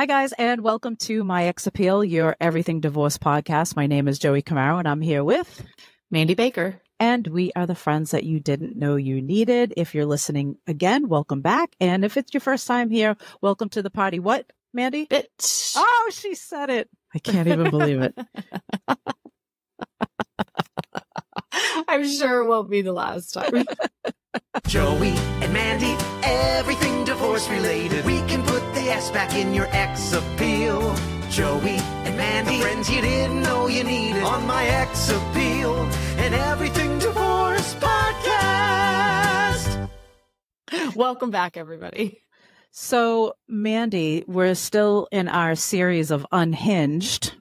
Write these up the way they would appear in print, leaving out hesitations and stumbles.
Hi, guys, and welcome to My Ex Appeal, your everything divorce podcast. My name is Joie Camaro, and I'm here with Mandy Baker. And we are the friends that you didn't know you needed. If you're listening again, welcome back. And if it's your first time here, welcome to the party. What, Mandy? Bitch. Oh, she said it. I can't even believe it. I'm sure it won't be the last time. Joey and Mandy, everything divorce related. We can put the S back in your ex appeal. Joey and Mandy, the friends you didn't know you needed on My Ex Appeal, and everything divorce podcast. Welcome back, everybody. So, Mandy, we're still in our series of Unhinged.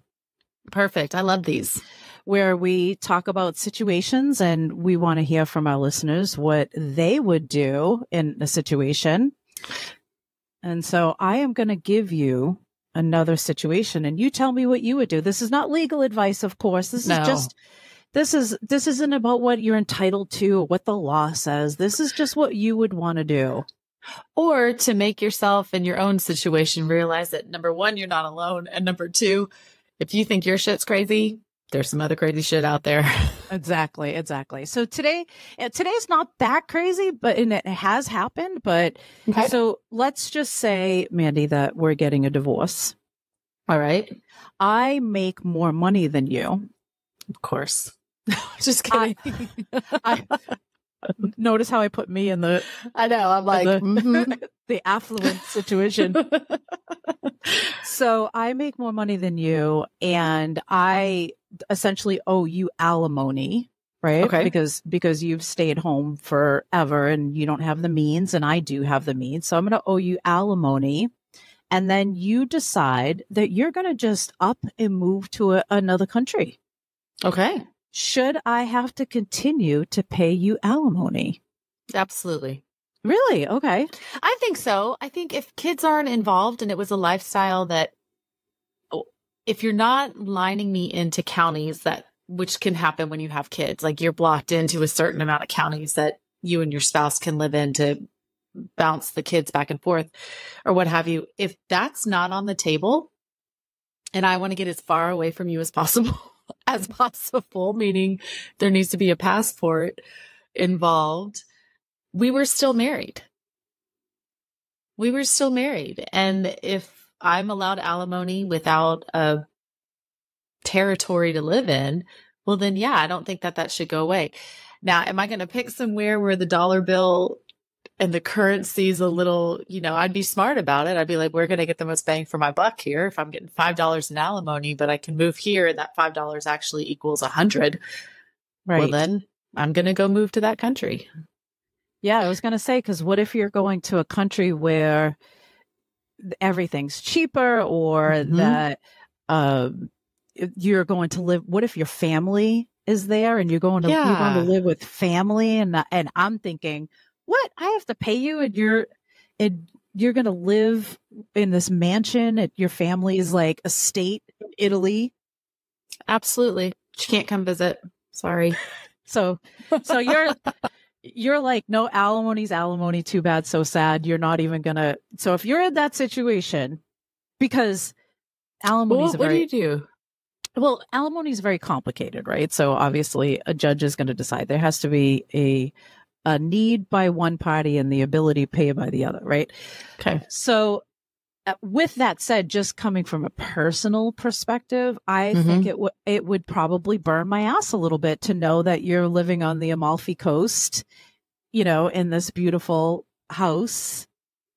Perfect. I love these. Where we talk about situations and we want to hear from our listeners what they would do in a situation. And so I am going to give you another situation and you tell me what you would do. This is not legal advice, of course. This isn't about what you're entitled to or what the law says. This is just what you would want to do. Or to make yourself in your own situation realize that, number one, you're not alone. And number two, if you think your shit's crazy, there's some other crazy shit out there. Exactly. So today's not that crazy, and it has happened. But okay. So let's just say, Mandy, that we're getting a divorce. All right. I make more money than you. Of course. Just kidding. I notice how I put me in the. I know. I'm like the affluent situation. So I make more money than you, and I essentially owe you alimony, right? Okay. Because you've stayed home forever and you don't have the means, and I do have the means. So I'm going to owe you alimony. And then you decide that you're going to just up and move to another country. Okay. Should I have to continue to pay you alimony? Absolutely. Really? Okay. I think so. I think if kids aren't involved and it was a lifestyle that, if you're not lining me into counties which can happen when you have kids, like you're blocked into a certain amount of counties that you and your spouse can live in to bounce the kids back and forth or what have you. If that's not on the table and I want to get as far away from you as possible, meaning there needs to be a passport involved, we were still married. And if I'm allowed alimony without a territory to live in, well, then, yeah, I don't think that should go away. Now, am I going to pick somewhere where the dollar bill and the currency is a little, I'd be smart about it. I'd be like, we're going to get the most bang for my buck here. If I'm getting $5 in alimony, but I can move here and that $5 actually equals $100. Right. Well, then I'm going to go move to that country. Yeah, I was going to say, because what if you're going to a country where everything's cheaper or that you're going to live, what if your family is there and you're going to live with family? And I'm thinking, what? I have to pay you and you're going to live in this mansion at your family's like estate in Italy? Absolutely. She can't come visit. Sorry. So you're like, no, alimony's alimony. Too bad. So sad. You're not even gonna. So if you're in that situation, because alimony's what do you do? Well, alimony is very complicated, right? So obviously a judge is going to decide. There has to be a need by one party and the ability to pay by the other, right? Okay. So with that said, just coming from a personal perspective, I think it would probably burn my ass a little bit to know that you're living on the Amalfi Coast, in this beautiful house,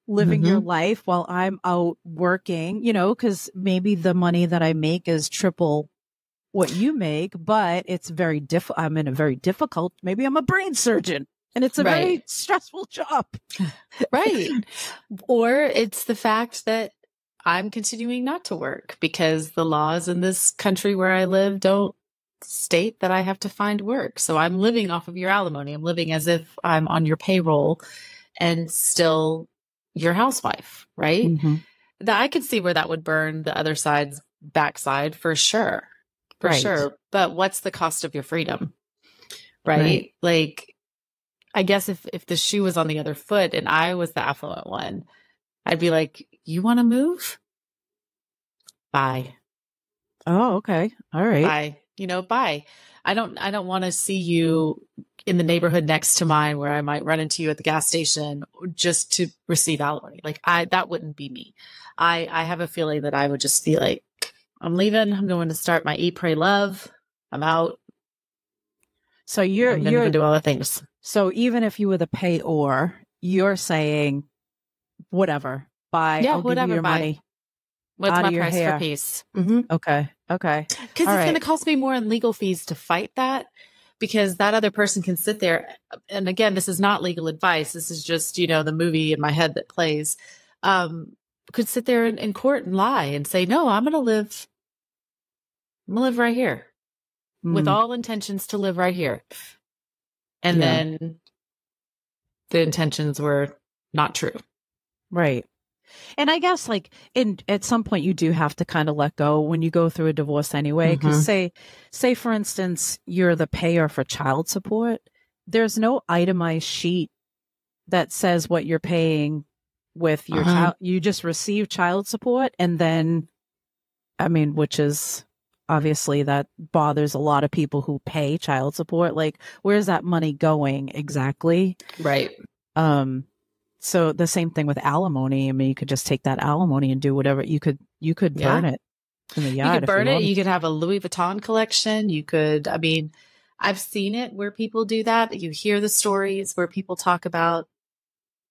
living your life while I'm out working, because maybe the money that I make is triple what you make, but it's very I'm in a very difficult, maybe I'm a brain surgeon. And it's a very stressful job. Right. Or it's the fact that I'm continuing not to work because the laws in this country where I live don't state that I have to find work. So I'm living off of your alimony. I'm living as if I'm on your payroll and still your housewife, right? I could see where that would burn the other side's backside for sure. For sure. But what's the cost of your freedom? Right? Like, I guess if the shoe was on the other foot and I was the affluent one, I'd be like, you want to move? bye. Oh, okay. All right. Bye. Bye. I don't want to see you in the neighborhood next to mine where I might run into you at the gas station just to receive alimony. Like that wouldn't be me. I have a feeling that I would just be like, I'm leaving. I'm going to start my Eat, Pray, Love. I'm out. So I'm going to do all the things. So even if you were the payor, you're saying, whatever, bye. I'll give you your money. What's my price for peace? Mm-hmm. Okay. Because it's going to cost me more in legal fees to fight that, because that other person can sit there. And again, this is not legal advice. This is just, the movie in my head that plays. Could sit there in court and lie and say, no, I'm going to live right here with all intentions to live right here. And then the intentions were not true. Right. And I guess at some point you do have to kind of let go when you go through a divorce anyway. Because say for instance, you're the payer for child support. There's no itemized sheet that says what you're paying with your child. You just receive child support. And then, which is obviously that bothers a lot of people who pay child support. Like, where's that money going exactly? Right. So the same thing with alimony. You could just take that alimony and do whatever. You could burn it in the yard. You could burn it. You could have a Louis Vuitton collection. You could, I've seen it where people do that. You hear the stories where people talk about,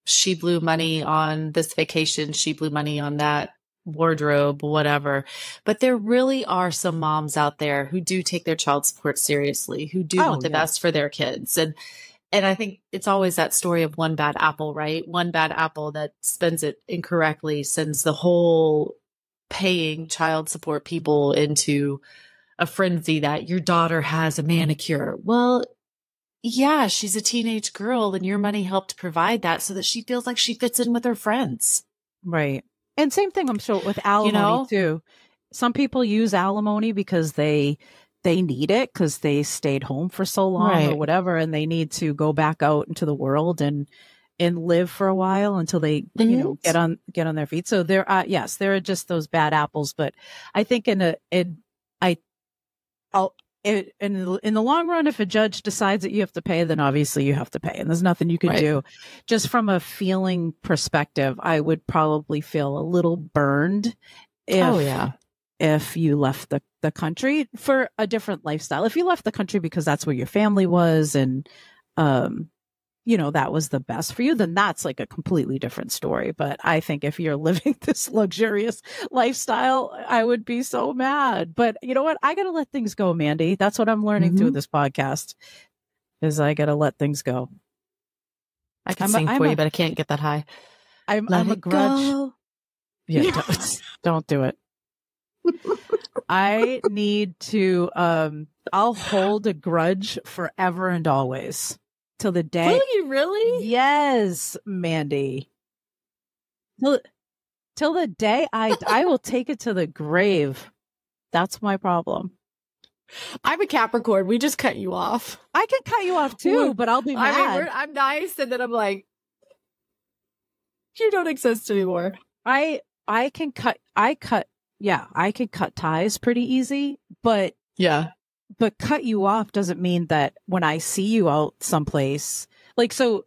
she blew money on this vacation. She blew money on that wardrobe, whatever. But there really are some moms out there who do take their child support seriously, who do want the best for their kids. And I think it's always that story of one bad apple, right? One bad apple that spends it incorrectly sends the whole paying child support people into a frenzy that your daughter has a manicure. Well, yeah, she's a teenage girl and your money helped provide that so that she feels like she fits in with her friends. Right. And same thing, I'm sure, with alimony too. Some people use alimony because they need it because they stayed home for so long or whatever, and they need to go back out into the world and live for a while until they get on their feet. So there are there are just those bad apples, but I think in the long run, if a judge decides that you have to pay, then obviously you have to pay, and there's nothing you can do. Just from a feeling perspective, I would probably feel a little burned if you left the country for a different lifestyle. If you left the country because that's where your family was and, that was the best for you, then that's like a completely different story. But I think if you're living this luxurious lifestyle, I would be so mad. But you know what? I got to let things go, Mandy. That's what I'm learning through this podcast is I got to let things go. I can sing for you, but I can't get that high. I'm a grudge. Go. Yeah, don't do it. I need to, I'll hold a grudge forever and always till the day. Will you really? Yes, Mandy. Till the day I will take it to the grave. That's my problem. I'm a Capricorn. We just cut you off. I can cut you off too, but I'll be mad. I'm nice. And then I'm like, you don't exist anymore. I can cut ties pretty easy, but cut you off doesn't mean that when I see you out someplace, like, so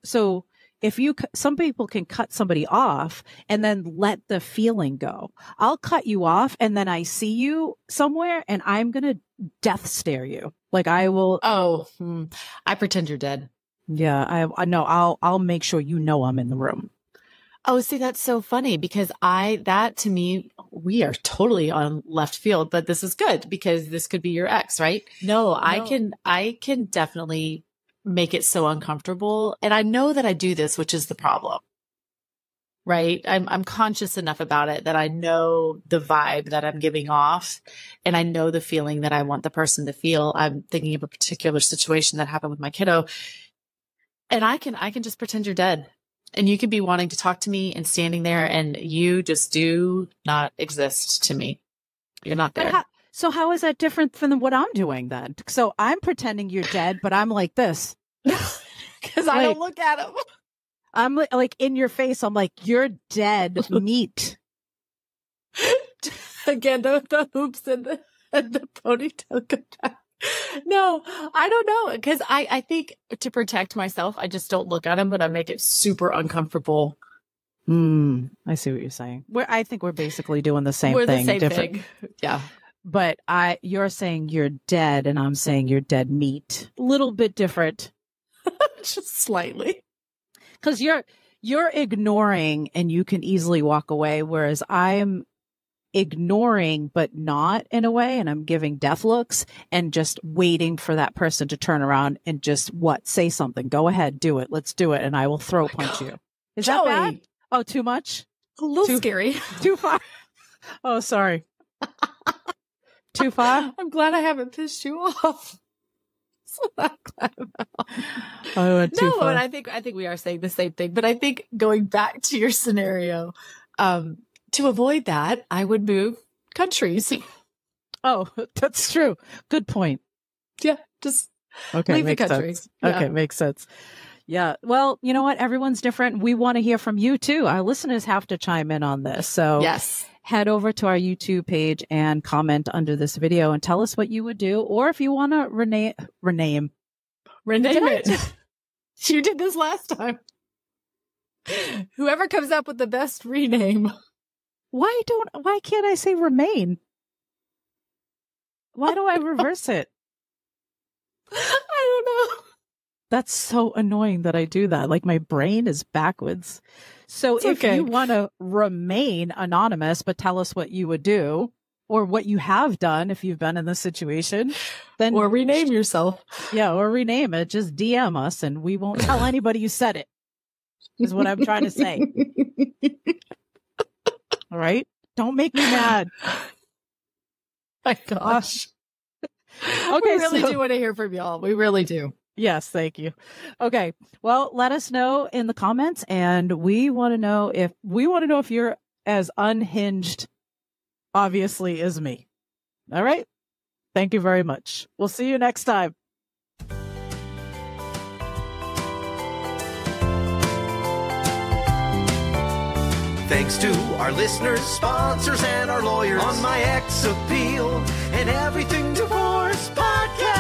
if some people can cut somebody off and then let the feeling go. I'll cut you off and then I see you somewhere and I'm going to death stare you. Like I will. Oh, I pretend you're dead. Yeah, I know. I'll make sure I'm in the room. Oh, see, that's so funny because that to me, we are totally on left field, but this is good because this could be your ex, right? No. I can definitely make it so uncomfortable. And I know that I do this, which is the problem, right? I'm conscious enough about it that I know the vibe that I'm giving off and I know the feeling that I want the person to feel. I'm thinking of a particular situation that happened with my kiddo and I can just pretend you're dead. And you could be wanting to talk to me and standing there and you just do not exist to me. You're not there. So how is that different from what I'm doing then? So I'm pretending you're dead, but I'm like this. Because I don't look at him. I'm like in your face. I'm like, you're dead meat. Again, the hoops and the ponytail go down. No, I don't know. Because I think to protect myself, I just don't look at him, but I make it super uncomfortable. I see what you're saying. I think we're basically doing the same We're thing. The same thing. Yeah. But you're saying you're dead, and I'm saying you're dead meat. A little bit different. Just slightly. Because you're ignoring and you can easily walk away, whereas I'm ignoring but not in a way, and I'm giving death looks and just waiting for that person to turn around and just say something. Go ahead, do it. Let's do it, and I will throw punch you. Is Joey. that bad? Oh, too much? A little scary. Too far? Oh, sorry. Too far? I'm glad I haven't pissed you off. So I'm glad about. I went too far. But I think we are saying the same thing. But I think going back to your scenario, to avoid that, I would move countries. Oh, that's true. Good point. Yeah, just leave the country. Yeah. Okay, makes sense. Yeah. Well, you know what? Everyone's different. We want to hear from you too. Our listeners have to chime in on this. So yes, head over to our YouTube page and comment under this video and tell us what you would do. Or if you want to rename it. You did this last time. Whoever comes up with the best rename. Why can't I say remain? Why do I reverse it? I don't know. That's so annoying that I do that. Like my brain is backwards. So if you want to remain anonymous, but tell us what you would do or what you have done if you've been in this situation, then or rename yourself. Yeah, or rename it. Just DM us and we won't tell anybody you said it. Is what I'm trying to say. All right? Don't make me mad. My gosh. Okay, we really do want to hear from y'all. We really do. Yes, thank you. Okay. Well, let us know in the comments, and we want to know if you're as unhinged, obviously, as me. All right. Thank you very much. We'll see you next time. Thanks to our listeners, sponsors, and our lawyers on My Ex Appeal and Everything Divorce Podcast.